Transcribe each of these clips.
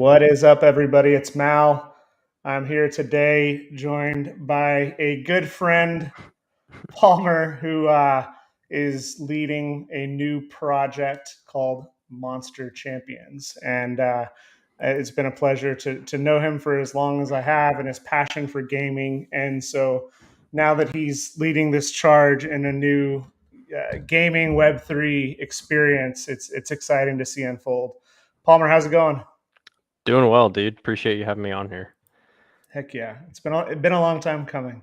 What is up, everybody? It's Mal. I'm here today joined by a good friend, Palmer, who is leading a new project called Monster Champions. And it's been a pleasure to know him for as long as I have and his passion for gaming. And so now that he's leading this charge in a new gaming Web3 experience, it's exciting to see unfold. Palmer, how's it going? Doing well, dude. Appreciate you having me on here. Heck yeah. It's been a long time coming.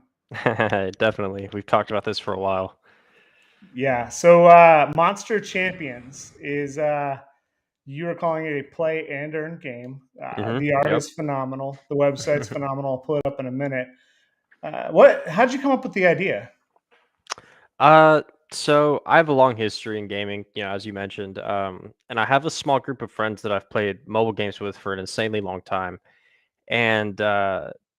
Definitely. We've talked about this for a while. Yeah. So Monster Champions is you are calling it a play and earn game. The art Yep. is phenomenal. The website's phenomenal. I'll pull it up in a minute. How'd you come up with the idea? Uh, so I have a long history in gaming, as you mentioned. And I have a small group of friends that I've played mobile games with for an insanely long time. And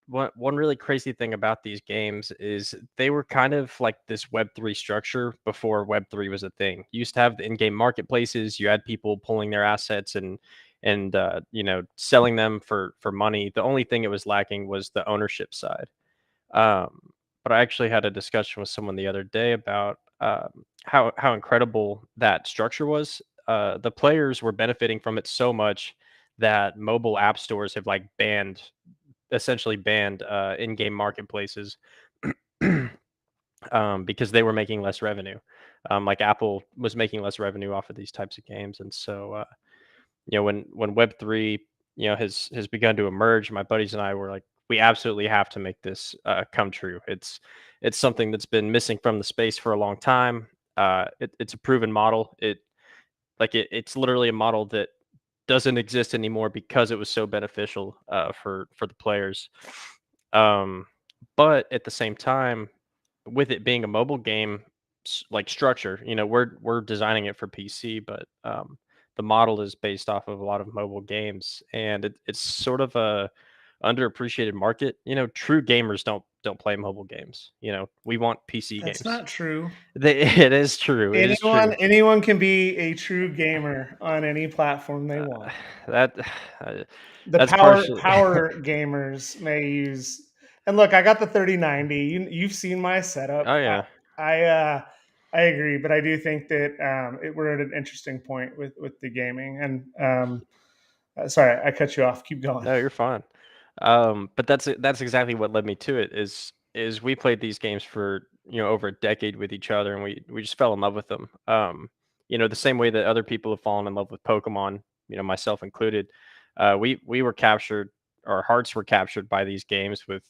one really crazy thing about these games is they were kind of like this Web3 structure before Web3 was a thing. You used to have the in-game marketplaces. You had people pulling their assets and selling them for money. The only thing it was lacking was the ownership side. Um, but I actually had a discussion with someone the other day about how incredible that structure was. The players were benefiting from it so much that mobile app stores have like essentially banned in-game marketplaces because they were making less revenue. Like Apple was making less revenue off of these types of games, and so when Web3 has begun to emerge, my buddies and I were like, we absolutely have to make this come true. It's something that's been missing from the space for a long time. It's a proven model. It's literally a model that doesn't exist anymore because it was so beneficial for the players. Um, but at the same time, with it being a mobile game like structure, we're designing it for PC, but the model is based off of a lot of mobile games, and it's sort of a underappreciated market. True gamers don't play mobile games. We want PC That's games. not true. It is true. It is true. Anyone can be a true gamer on any platform they Uh, want. that The that's power partially. power gamers may use. And look, I got the 3090. You've seen my setup. Oh yeah. I uh, I agree, but I do think that we're at an interesting point with the gaming. And sorry, I cut you off. Keep going. No, you're fine. But that's exactly what led me to it. Is we played these games for over a decade with each other, and we just fell in love with them. The same way that other people have fallen in love with Pokemon, myself included. We were captured. Our hearts were captured by these games with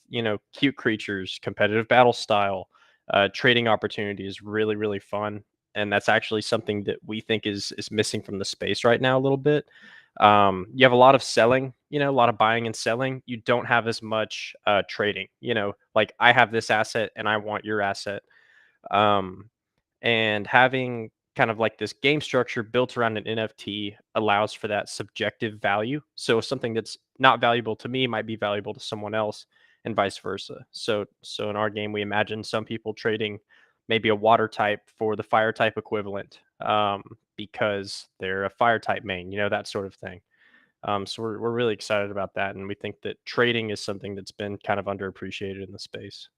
cute creatures, competitive battle style, trading opportunities, really fun, and that's actually something that we think is missing from the space right now a little bit. You have a lot of selling, a lot of buying and selling. You don't have as much trading, like I have this asset and I want your asset. um, and having kind of like this game structure built around an NFT allows for that subjective value. So something that's not valuable to me might be valuable to someone else, and vice versa. So in our game, we imagine some people trading maybe a water type for the fire type equivalent, because they're a fire type main, that sort of thing. So we're really excited about that, and we think that trading is something that's been kind of underappreciated in the space.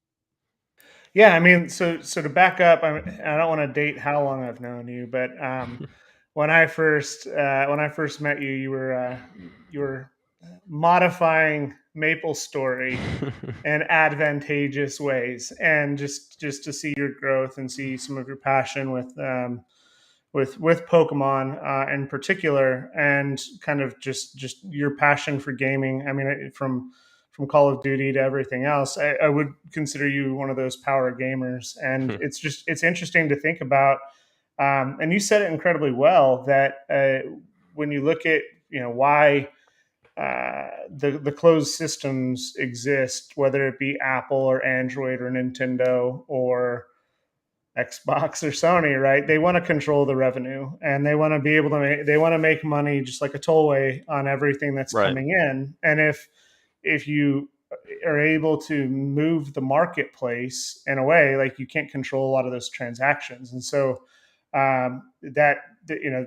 Yeah, I mean, so to back up, I don't want to date how long I've known you, but when I first met you, you were modifying Maple Story in advantageous ways, and just to see your growth and see some of your passion with Pokemon in particular, and kind of just your passion for gaming. I mean, from Call of Duty to everything else, I would consider you one of those power gamers, and it's interesting to think about. And you said it incredibly well that when you look at why the closed systems exist, whether it be Apple or Android or Nintendo or Xbox or Sony, right? They want to control the revenue, and they want to be able to they want to make money just like a tollway on everything that's Right. coming in. And if you are able to move the marketplace in a way, like, you can't control a lot of those transactions. And so that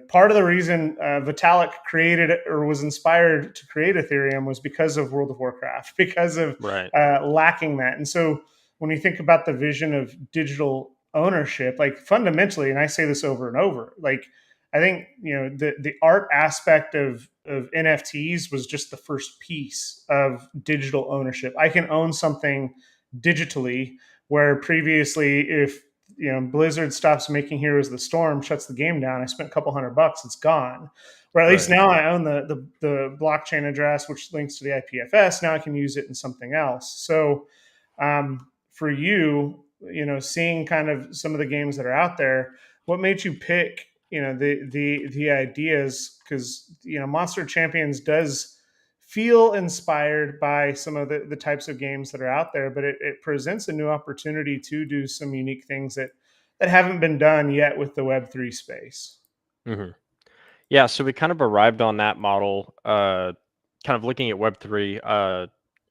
part of the reason Vitalik created or was inspired to create Ethereum was because of World of Warcraft, because of Right. lacking that. And so when you think about the vision of digital ownership, like fundamentally, and I say this over and over, like I think the art aspect of NFTs was just the first piece of digital ownership. I can own something digitally, where previously, if Blizzard stops making Heroes of the Storm, shuts the game down, I spent a couple $100, it's gone. Or at least Right. now I own the blockchain address, which links to the IPFS. Now I can use it in something else. So for you, seeing kind of some of the games that are out there, what made you pick the ideas? Because Monster Champions does feel inspired by some of the types of games that are out there, but it presents a new opportunity to do some unique things that haven't been done yet with the Web3 space. Hmm. Yeah, so we kind of arrived on that model, kind of looking at Web3.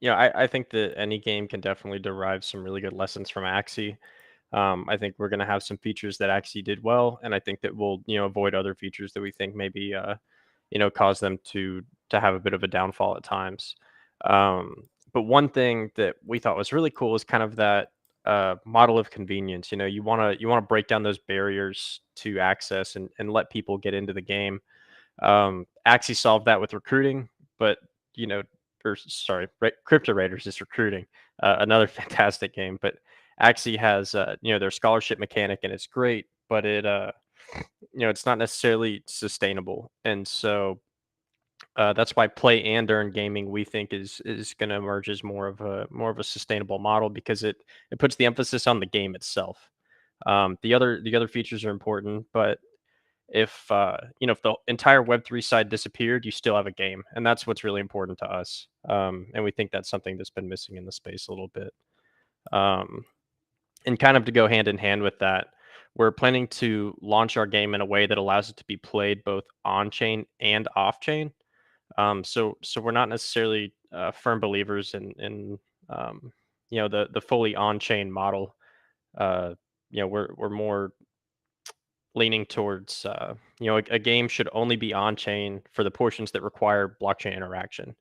I think that any game can definitely derive some really good lessons from Axie. I think we're going to have some features that Axie did well, and I think that we'll avoid other features that we think maybe cause them to have a bit of a downfall at times. But one thing that we thought was really cool is kind of that model of convenience. You want to break down those barriers to access and let people get into the game. Axie solved that with recruiting, but Crypto Raiders is recruiting, another fantastic game. But Axie has their scholarship mechanic, and it's great, but it's not necessarily sustainable, and so that's why play and earn gaming we think is going to emerge as more of a sustainable model, because it puts the emphasis on the game itself. The other features are important, but if the entire Web3 side disappeared, you still have a game, and that's what's really important to us. And we think that's something that's been missing in the space a little bit. Um, and kind of to go hand in hand with that, we're planning to launch our game in a way that allows it to be played both on chain and off chain. So we're not necessarily firm believers in the fully on chain model. We're more leaning towards a game should only be on chain for the portions that require blockchain interaction.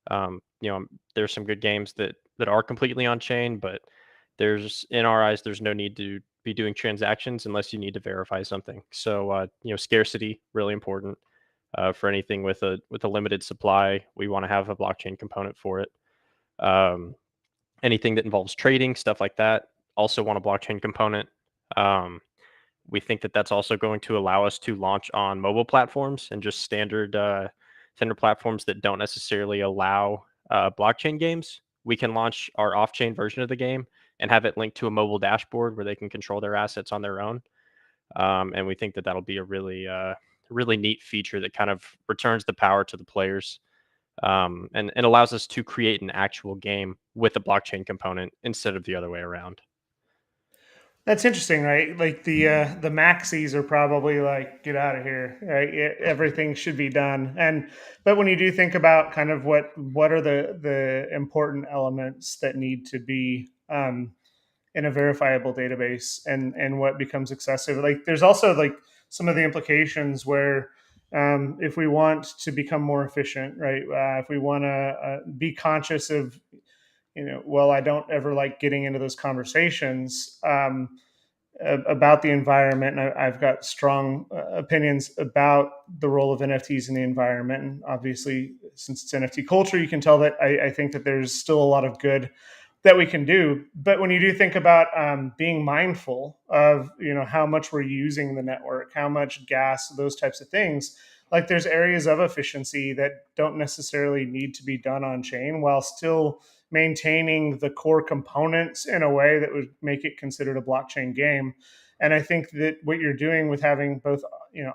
There's some good games that are completely on chain, but in our eyes there's no need to be doing transactions unless you need to verify something. So scarcity really important. For anything with a limited supply, we want to have a blockchain component for it. Um, Anything that involves trading, stuff like that, also want a blockchain component. Um, we think that that's also going to allow us to launch on mobile platforms and just standard platforms that don't necessarily allow blockchain games. We can launch our off-chain version of the game and have it linked to a mobile dashboard where they can control their assets on their own. And we think that that'll be a really neat feature that kind of returns the power to the players, and allows us to create an actual game with a blockchain component instead of the other way around. That's interesting, right? Like the maxis are probably like, get out of here, right? Everything should be done. But when you do think about kind of what are the important elements that need to be in a verifiable database, and what becomes excessive, like there's also like some of the implications where if we want to become more efficient, right? If we want to be conscious of well, I don't ever like getting into those conversations about the environment, and I've got strong opinions about the role of NFTs in the environment. And obviously, since it's NFT culture, you can tell that I think that there's still a lot of good that we can do. But when you do think about being mindful of how much we're using the network, how much gas, those types of things, like there's areas of efficiency that don't necessarily need to be done on chain, while still maintaining the core components in a way that would make it considered a blockchain game. And I think that what you're doing with having both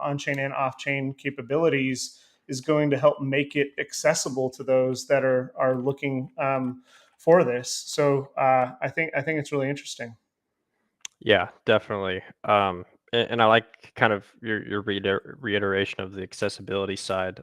on-chain and off-chain capabilities is going to help make it accessible to those that are looking for this. So I think it's really interesting. Yeah, definitely. And I like kind of your reiteration of the accessibility side.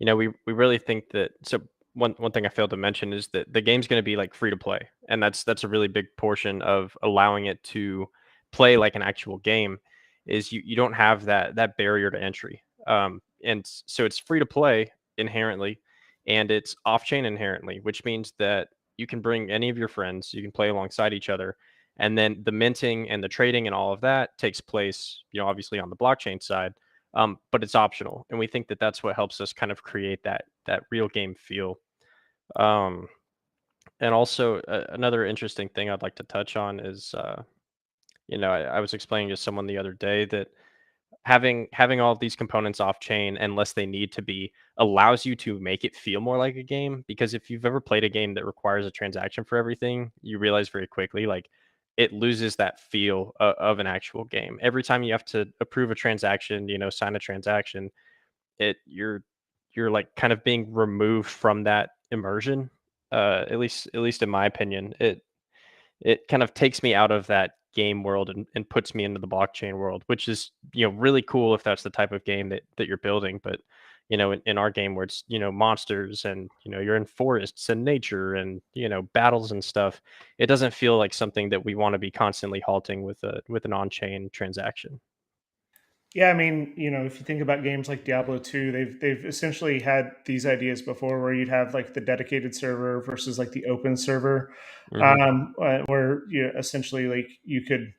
We really think that. So one thing I failed to mention is that the game's going to be like free to play, and that's a really big portion of allowing it to play like an actual game. is you don't have that barrier to entry. And so it's free to play inherently, and it's off chain inherently, which means that you can bring any of your friends, you can play alongside each other, and then the minting and the trading and all of that takes place, obviously on the blockchain side, but it's optional, and we think that that's what helps us kind of create that real game feel. Um, and also another interesting thing I'd like to touch on is, I was explaining to someone the other day that having all of these components off chain, unless they need to be, allows you to make it feel more like a game. Because if you've ever played a game that requires a transaction for everything, you realize very quickly, like, it loses that feel of an actual game. Every time you have to approve a transaction, sign a transaction, you're like kind of being removed from that immersion. At least in my opinion, it kind of takes me out of that game world and puts me into the blockchain world, which is, really cool if that's the type of game that you're building. But, in our game where it's, monsters and, you're in forests and nature and, battles and stuff, it doesn't feel like something that we want to be constantly halting with an on-chain transaction. Yeah, I mean, if you think about games like Diablo 2, they've essentially had these ideas before where you'd have like the dedicated server versus like the open server, Hmm. where essentially like you could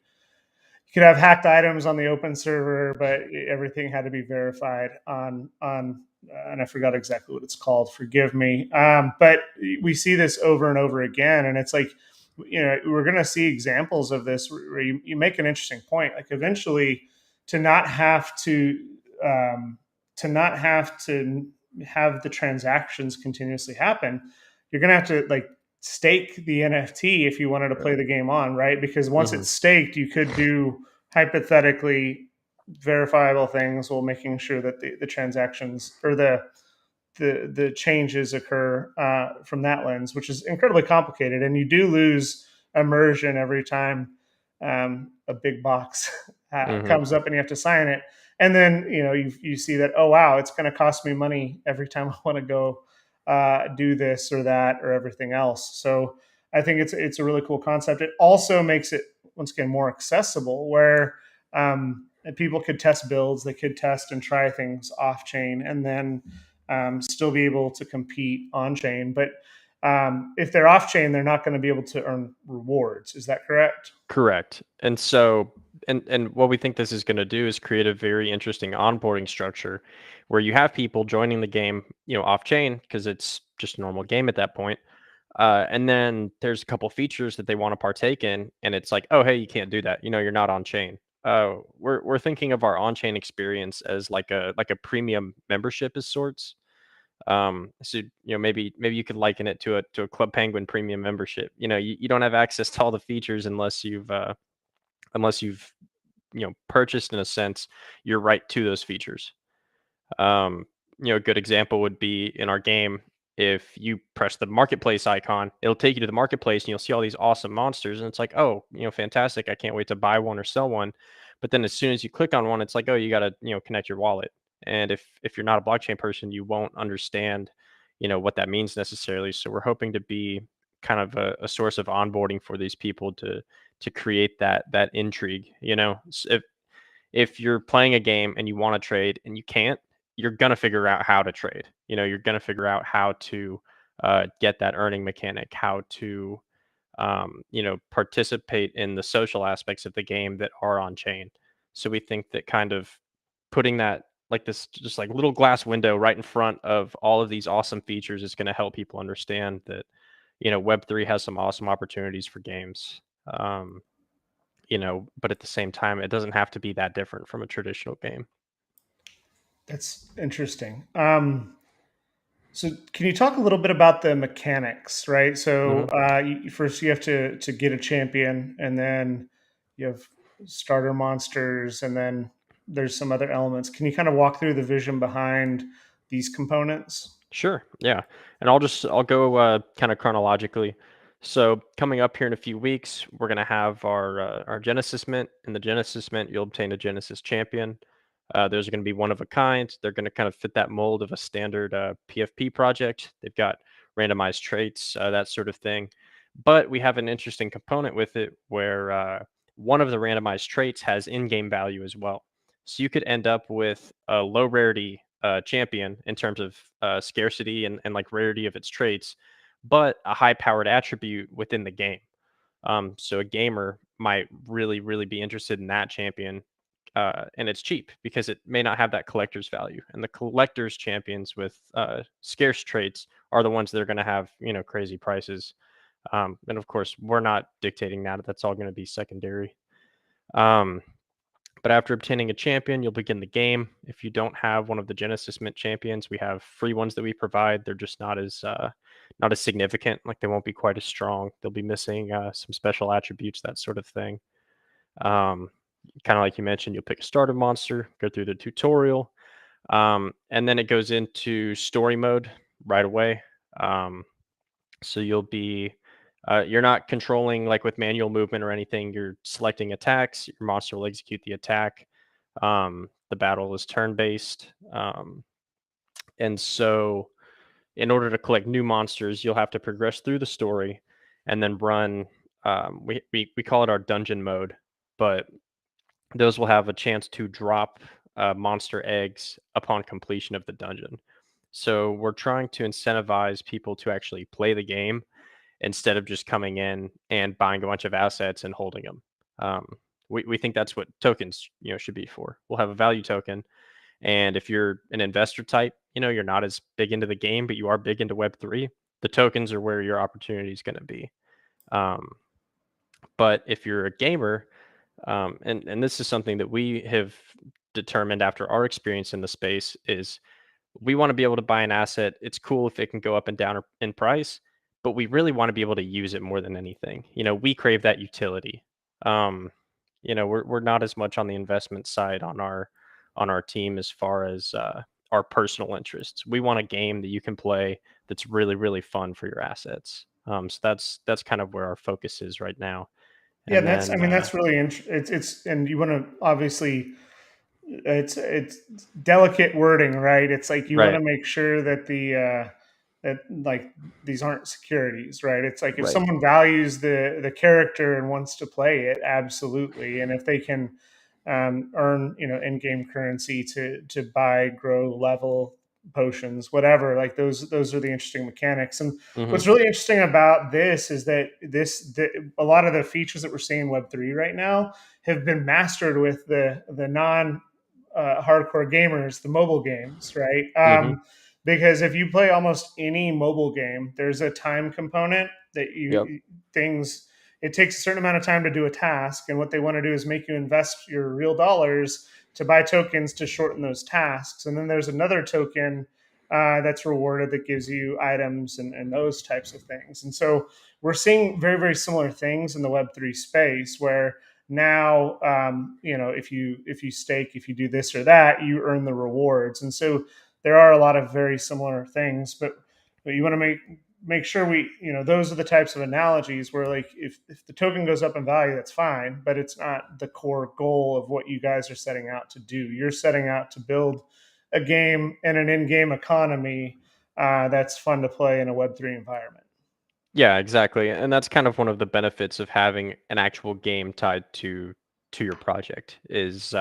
have hacked items on the open server, but everything had to be verified on and I forgot exactly what it's called. Forgive me. But we see this over and over again, and it's like we're going to see examples of this where you make an interesting point. Like eventually, to not have to not have to have the transactions continuously happen, you're going to have to like stake the NFT if you wanted to play Right. the game on, right? Because once Hmm. it's staked, you could do hypothetically verifiable things while making sure that the transactions or the changes occur from that lens, which is incredibly complicated. And you do lose immersion every time a big box Hmm. comes up and you have to sign it. And then you see that, oh wow, it's going to cost me money every time I want to go do this or that or everything else. So I think it's a really cool concept. It also makes it once again more accessible, where people could test builds, they could test and try things off chain, and then still be able to compete on chain. But if they're off chain, they're not going to be able to earn rewards. Is that correct? Correct. And so, and what we think this is going to do is create a very interesting onboarding structure where you have people joining the game, off chain because it's just a normal game at that point. And then there's a couple features that they want to partake in, and it's like, oh, hey, you can't do that. You're not on chain. We're thinking of our on chain experience as like a premium membership of sorts. So maybe you could liken it to a Club Penguin premium membership. You don't have access to all the features unless you've purchased, in a sense, your right to those features. um, a good example would be in our game. If you press the marketplace icon, it'll take you to the marketplace and you'll see all these awesome monsters. And it's like, oh, fantastic. I can't wait to buy one or sell one. But then as soon as you click on one, it's like, oh, you got to, connect your wallet. And if you're not a blockchain person, you won't understand, what that means necessarily. So we're hoping to be kind of a source of onboarding for these people to create that intrigue. If you're playing a game and you want to trade and you can't, you're gonna figure out how to trade. You're gonna figure out how to get that earning mechanic, how to participate in the social aspects of the game that are on chain. So we think that kind of putting that like this just like little glass window right in front of all of these awesome features is going to help people understand that Web3 has some awesome opportunities for games. But at the same time, it doesn't have to be that different from a traditional game. That's interesting. So can you talk a little bit about the mechanics, right? So Hmm. first you have to get a champion, and then you have starter monsters, and then there's some other elements. Can you kind of walk through the vision behind these components? Sure. Yeah. And I'll go kind of chronologically. So coming up here in a few weeks, we're gonna have our Genesis Mint. In the Genesis Mint, you'll obtain a Genesis champion. Those are going to be one of a kind. They're going to kind of fit that mold of a standard PFP project. They've got randomized traits, that sort of thing. But we have an interesting component with it where one of the randomized traits has in-game value as well. So you could end up with a low rarity champion in terms of scarcity and like rarity of its traits, but a high powered attribute within the game. So a gamer might really, really be interested in that champion, and it's cheap because it may not have that collector's value. And the collector's champions with scarce traits are the ones that are going to have crazy prices. And of course, we're not dictating that; that's all going to be secondary. Um, but after obtaining a champion, you'll begin the game. If you don't have one of the Genesis Mint champions, we have free ones that we provide. They're just not as significant. Like they won't be quite as strong. They'll be missing some special attributes, that sort of thing. Um, kind of like you mentioned, you'll pick a starter monster, go through the tutorial, and then it goes into story mode right away. Um, so you're not controlling like with manual movement or anything. You're selecting attacks. Your monster will execute the attack. The battle is turn based. And so, in order to collect new monsters, you'll have to progress through the story and then run. We call it our dungeon mode, but those will have a chance to drop monster eggs upon completion of the dungeon. So, we're trying to incentivize people to actually play the game instead of just coming in and buying a bunch of assets and holding them. Um, we think that's what tokens should be for. We'll have a value token, and if you're an investor type, you're not as big into the game, but you are big into Web3. The tokens are where your opportunity is going to be. Um, but if you're a gamer, and this is something that we have determined after our experience in the space is we want to be able to buy an asset. It's cool if it can go up and down in price, but we really want to be able to use it more than anything. We crave that utility. Um, we're not as much on the investment side on our team as far as our personal interests. We want a game that you can play that's really really fun for your assets. So that's kind of where our focus is right now. Yeah, And that's I then mean that's really it's and you want to obviously it's delicate wording, right? It's like you want right, to make sure that that like these aren't securities, right? It's like if right. someone values the character and wants to play it, absolutely, and if they can earn in-game currency to buy, grow, level potions, whatever, like those are the interesting mechanics. And Hmm. what's really interesting about this is that a lot of the features that we're seeing in Web3 right now have been mastered with the non hardcore gamers, the mobile games, right? Hmm. Because if you play almost any mobile game, there's a time component that Yep. things. It takes a certain amount of time to do a task, and what they want to do is make you invest your real dollars to buy tokens to shorten those tasks. And then there's another token that's rewarded that gives you items and those types of things. And so we're seeing very, very similar things in the Web3 space where now if you stake, if you do this or that, you earn the rewards. And so there are a lot of very similar things, but you want to make sure those are the types of analogies where like if the token goes up in value, that's fine, but it's not the core goal of what you guys are setting out to do. You're setting out to build a game and an in-game economy that's fun to play in a Web3 environment. Yeah, exactly. And that's kind of one of the benefits of having an actual game tied to your project is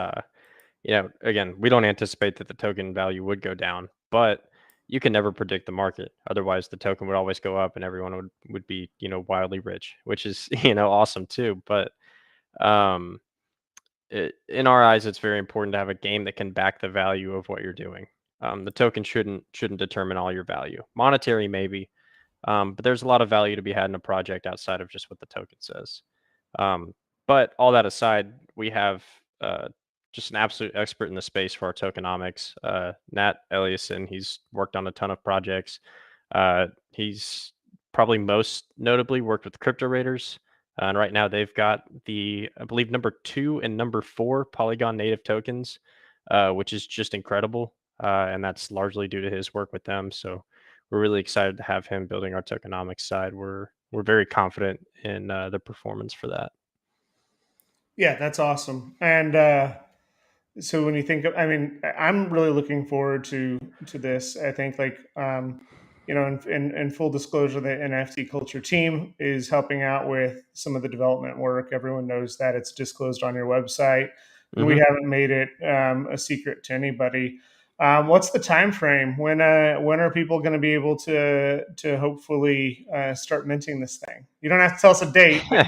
again, we don't anticipate that the token value would go down, but you can never predict the market. Otherwise the token would always go up and everyone would be, wildly rich, which is, awesome too. But um in our eyes it's very important to have a game that can back the value of what you're doing. The token shouldn't determine all your value. Monetary maybe, but there's a lot of value to be had in a project outside of just what the token says. Um, but all that aside, we have just an absolute expert in the space for our tokenomics, Nat Eliason. He's worked on a ton of projects. He's probably most notably worked with crypto raiders. And right now they've got I believe, number 2 and number 4 Polygon native tokens, which is just incredible. And that's largely due to his work with them. So we're really excited to have him building our tokenomics side. We're very confident in the performance for that. Yeah, that's awesome. And so when you think of, I mean, I'm really looking forward to this. I think like in full disclosure, the NFT Culture team is helping out with some of the development work. Everyone knows that it's disclosed on your website, and we haven't made it a secret to anybody. What's the time frame? When are people going to be able to hopefully start minting this thing? You don't have to tell us a date, but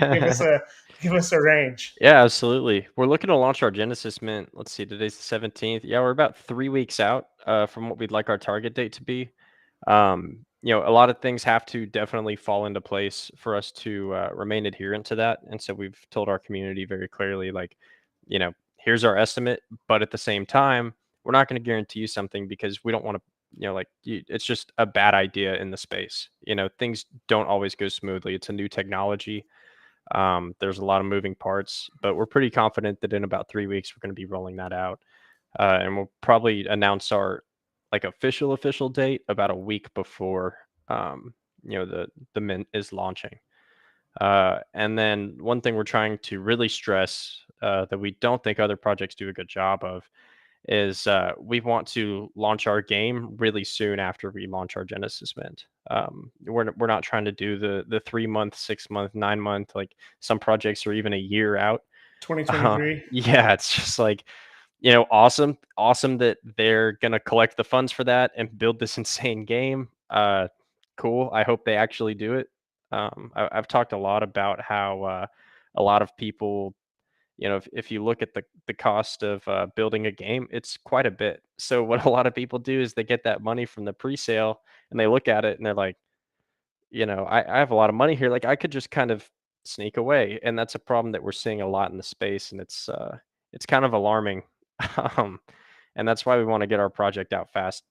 give us a range. Yeah, absolutely. We're looking to launch our Genesis Mint. Let's see, today's the 17th. Yeah, we're about 3 weeks out from what we'd like our target date to be. A lot of things have to definitely fall into place for us to remain adherent to that. And so we've told our community very clearly, like, here's our estimate, but at the same time, we're not going to guarantee you something because we don't want to, it's just a bad idea in the space. Things don't always go smoothly. It's a new technology. There's a lot of moving parts, but we're pretty confident that in about 3 weeks, we're going to be rolling that out. And we'll probably announce our official date about a week before the mint is launching. And then one thing we're trying to really stress that we don't think other projects do a good job of is we want to launch our game really soon after we launch our Genesis Mint. We're not trying to do the 3 month, 6 month, 9 month, like some projects are even a year out. 2023. Yeah, it's just like, awesome that they're gonna collect the funds for that and build this insane game. Cool. I hope they actually do it. I've talked a lot about how a lot of people, if you look at the cost of building a game, it's quite a bit. So what a lot of people do is they get that money from the pre-sale and they look at it and they're like, I have a lot of money here. Like I could just kind of sneak away, and that's a problem that we're seeing a lot in the space, and it's kind of alarming. um, and that's why we want to get our project out fast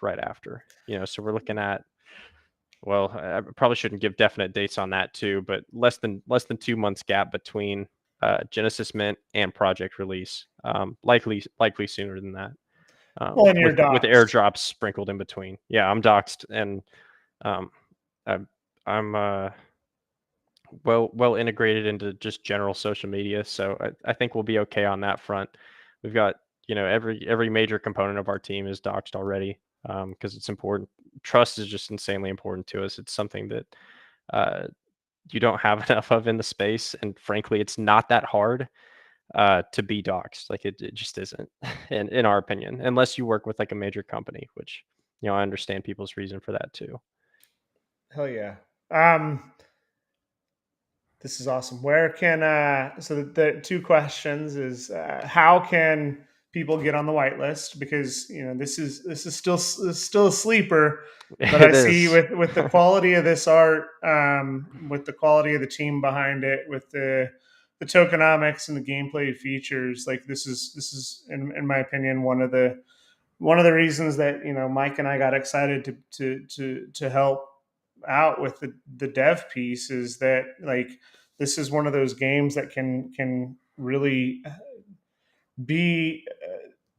right after. So we're looking at, well, I probably shouldn't give definite dates on that too, but less than 2 months gap between Genesis Mint and project release. Likely sooner than that. Well, and you're With doxxed. airdrops sprinkled in between. Yeah, I'm doxed, and um, I'm well integrated into just general social media, so I think we'll be okay on that front. We've got every major component of our team is doxed already because it's important. Trust is just insanely important to us. It's something that you don't have enough of in the space, and frankly, it's not that hard to be doxed. Like it just isn't, in our opinion, unless you work with like a major company, which I understand people's reason for that too. Hell yeah. This is awesome. Where can so the two questions is how can people get on the whitelist, because this is still a sleeper, but I It see is. with the quality of this art, with the quality of the team behind it, with the tokenomics and the gameplay features, like this is in my opinion one of the reasons that Mike and I got excited to help out with the dev piece, is that like this is one of those games that can really be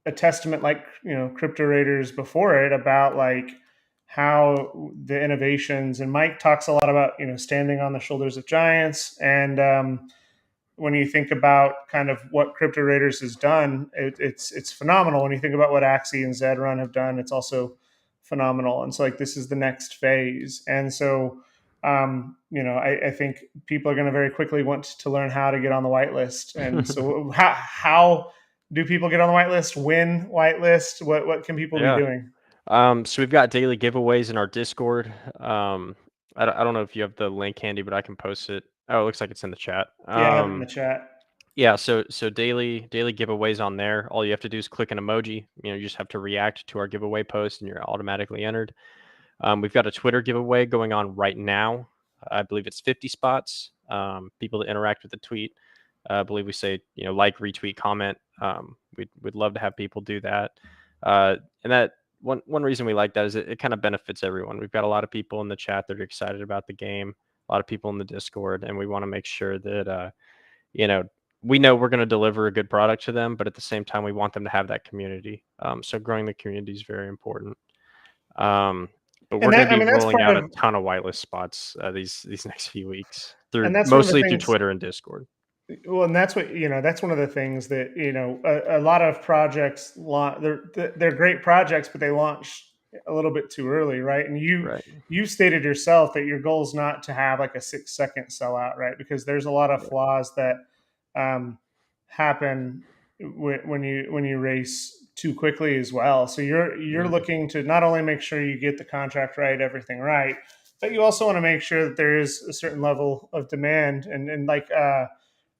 a testament, like crypto raiders before it, about like how the innovations, and Mike talks a lot about standing on the shoulders of giants, and when you think about kind of what Crypto Raiders has done, it's phenomenal. When you think about what Axie and Zedrun have done, it's also phenomenal. And so like this is the next phase. And so I think people are going to very quickly want to learn how to get on the whitelist. And so how do people get on the whitelist? When whitelist? What can people be Yeah. doing? So we've got daily giveaways in our Discord. I don't know if you have the link handy, but I can post it. Oh, it looks like it's in the chat. Yeah, I have it in the chat. Yeah, so daily giveaways on there. All you have to do is click an emoji. You just have to react to our giveaway post, and you're automatically entered. We've got a Twitter giveaway going on right now. I believe it's 50 spots. People to interact with the tweet. I believe we say like, retweet, comment. We'd love to have people do that. And that one reason we like that is it kind of benefits everyone. We've got a lot of people in the chat that are excited about the game. A lot of people in the Discord, and we want to make sure that we know we're going to deliver a good product to them, but at the same time, we want them to have that community. So growing the community is very important. But we're And going that, to I be mean, that's rolling part out a of, ton of whitelist spots these next few weeks and through that's one of the mostly through things. Twitter and Discord. Well, and that's what that's one of the things that a lot of projects they're great projects, but they launch a little bit too early, right? And Right. you stated yourself that your goal is not to have like a 6 second sellout, right? Because there's a lot of Right. flaws that um, happen when you race too quickly as well. So you're Mhm. looking to not only make sure you get the contract right, everything right, but you also want to make sure that there is a certain level of demand. And like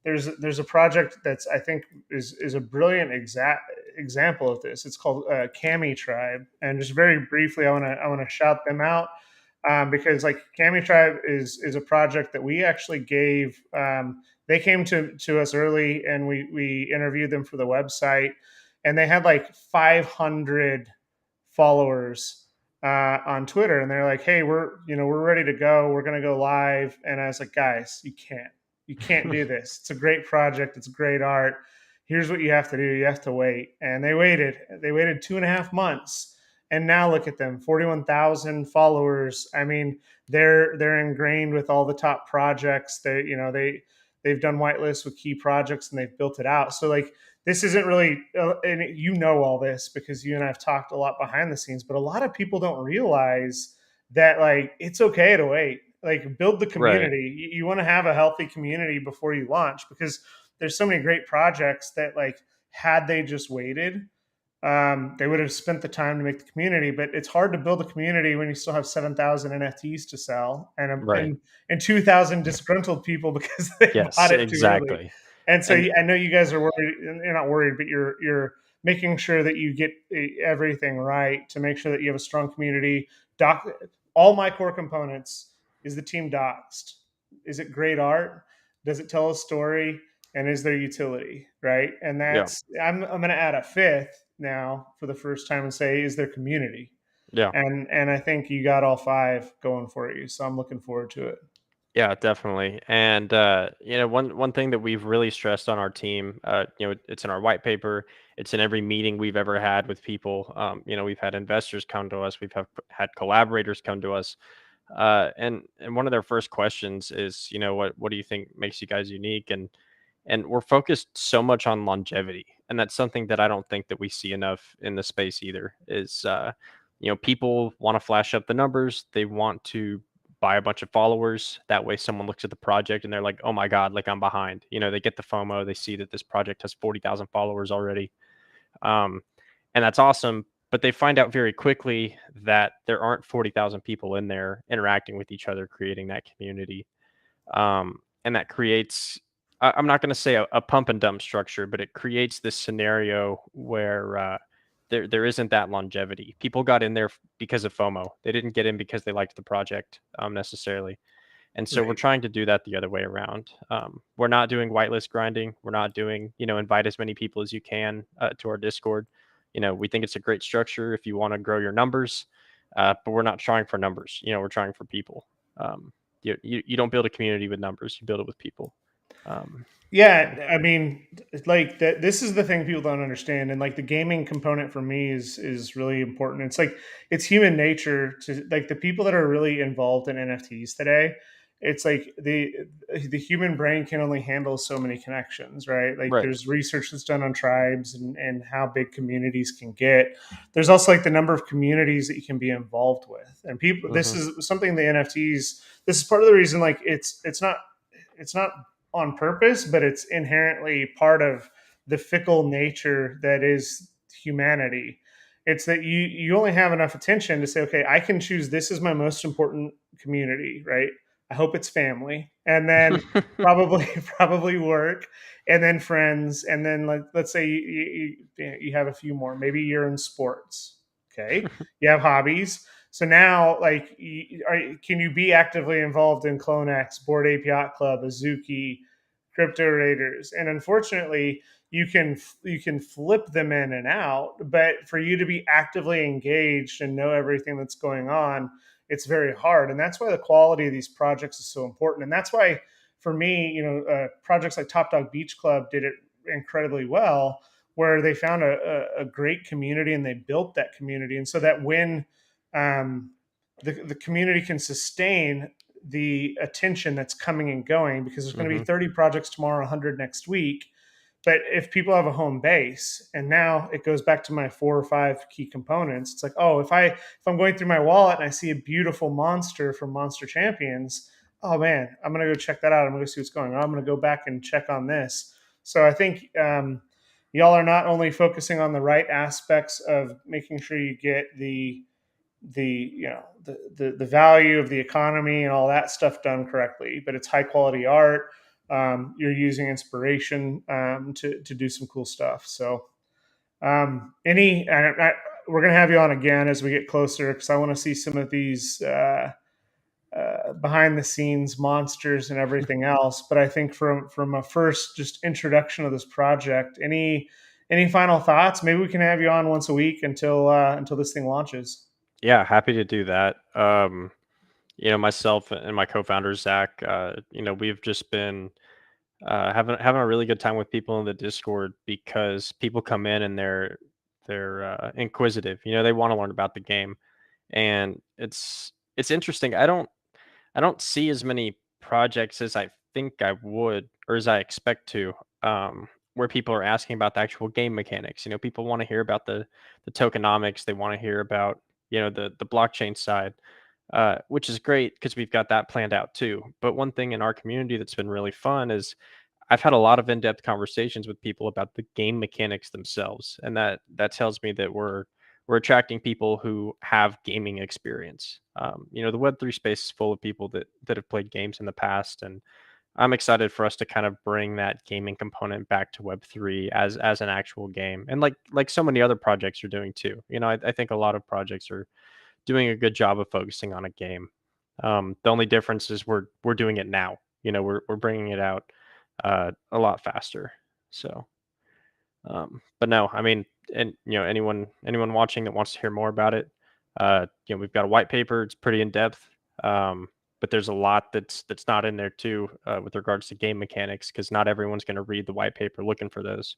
there's a project that's I think is a brilliant example of this. It's called Cami Tribe, and just very briefly, I want to shout them out because like Cami Tribe is a project that we actually gave. They came to us early, and we interviewed them for the website, and they had like 500 followers on Twitter, and they're like, "Hey, we're ready to go. We're gonna go live." And I was like, "Guys, you can't do this. It's a great project. It's great art. Here's what you have to do. You have to wait." And they waited. They waited 2.5 months, and now look at them, 41,000 followers. I mean, they're ingrained with all the top projects. They've done whitelists with key projects, and they've built it out. So like this isn't really and you know all this because you and I've talked a lot behind the scenes, but a lot of people don't realize that like it's okay to wait. Like build the Right. community. You want to have a healthy community before you launch because there's so many great projects that like had they just waited, they would have spent the time to make the community. But it's hard to build a community when you still have 7,000 NFTs to sell Right. and 2,000 disgruntled people because they Yes, bought it too early. exactly. And so And I know you guys are worried. You're not worried, but you're making sure that you get everything right to make sure that you have a strong community. All my core components is the team doxed. Is it great art? Does it tell a story? And is there utility? Right? And yeah. that's I'm going to add a fifth now for the first time and say is there community? Yeah. And I think you got all five going for you. So I'm looking forward to it. Yeah, definitely. And one thing that we've really stressed on our team, it's in our white paper, it's in every meeting we've ever had with people. We've had investors come to us, had collaborators come to us, and one of their first questions is, what do you think makes you guys unique? And we're focused so much on longevity, and that's something that I don't think that we see enough in the space either. Is people want to flash up the numbers, they want to buy a bunch of followers. That way, someone looks at the project and they're like, "Oh my god, like I'm behind." They get the FOMO. They see that this project has 40,000 followers already, um, and that's awesome. But they find out very quickly that there aren't 40,000 people in there interacting with each other, creating that community, and that creates. I'm not going to say a pump and dump structure, but it creates this scenario where there isn't that longevity. People got in there because of FOMO. They didn't get in because they liked the project necessarily. And so we're Right. trying to do that the other way around. We're not doing whitelist grinding. We're not doing, invite as many people as you can to our Discord. We think it's a great structure if you want to grow your numbers, but we're not trying for numbers. We're trying for people. You don't build a community with numbers. You build it with people. Yeah. Yeah, I mean, like that. This is the thing people don't understand, and like the gaming component for me is really important. It's like it's human nature to like the people that are really involved in NFTs today. It's like the human brain can only handle so many connections, right? Like Right. there's research that's done on tribes and how big communities can get. There's also like the number of communities that you can be involved with, and people. This Hmm. is something the NFTs. This is part of the reason. Like it's not on purpose, but it's inherently part of the fickle nature that is humanity. It's that you only have enough attention to say, okay, I can choose this is my most important community, right? I hope it's family, and then probably probably work, and then friends, and then let's say you have a few more. Maybe you're in sports. Okay, you have hobbies. So now, like, can you be actively involved in CloneX, Board Ape Yacht Club, Azuki, Crypto Raiders? And unfortunately, you can flip them in and out. But for you to be actively engaged and know everything that's going on, it's very hard. And that's why the quality of these projects is so important. And that's why, for me, projects like Top Dog Beach Club did it incredibly well, where they found a great community and they built that community. And so that when um, the community can sustain the attention that's coming and going because there's going to be Hmm. 30 projects tomorrow, 100 next week. But if people have a home base, and now it goes back to my 4 or 5 key components, it's like, oh, if I'm going through my wallet and I see a beautiful monster from Monster Champions, oh man, I'm gonna go check that out. I'm gonna go see what's going on. I'm gonna go back and check on this. So I think y'all are not only focusing on the right aspects of making sure you get the value of the economy and all that stuff done correctly, but it's high quality art. You're using inspiration to do some cool stuff. So we're going to have you on again as we get closer, because I want to see some of these behind the scenes monsters and everything else. But I think from a first just introduction of this project, any final thoughts? Maybe we can have you on once a week until this thing launches. Yeah, happy to do that. Myself and my co-founder Zach, we've just been having a really good time with people in the Discord, because people come in and they're inquisitive. They want to learn about the game, and it's interesting. I don't see as many projects as I think I would, or as I expect to, where people are asking about the actual game mechanics. People want to hear about the tokenomics. They want to hear about the blockchain side, which is great because we've got that planned out too. But one thing in our community that's been really fun is I've had a lot of in-depth conversations with people about the game mechanics themselves, and that tells me that we're attracting people who have gaming experience. The Web3 space is full of people that have played games in the past, and I'm excited for us to kind of bring that gaming component back to Web3 as an actual game, and like so many other projects are doing too. I think a lot of projects are doing a good job of focusing on a game. The only difference is we're doing it now. We're bringing it out a lot faster. So, but no, I mean, and anyone watching that wants to hear more about it, we've got a white paper. It's pretty in depth, but there's a lot that's not in there too, with regards to game mechanics, because not everyone's going to read the white paper looking for those.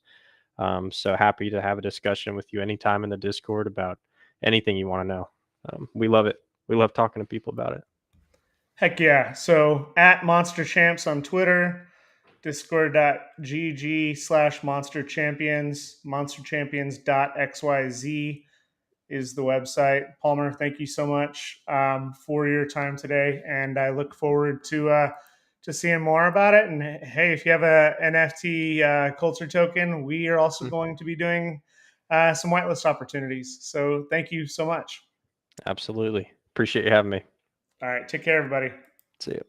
So happy to have a discussion with you anytime in the Discord about anything you want to know. We love it. We love talking to people about it. Heck yeah. So at Monster Champs on Twitter, discord.gg/monster champions, monsterchampions.xyz is the website. Palmer, thank you so much for your time today, and I look forward to seeing more about it. And hey, if you have a NFT culture token, we are also going to be doing some whitelist opportunities. So thank you so much. Absolutely. Appreciate you having me. All right, take care, everybody. See you.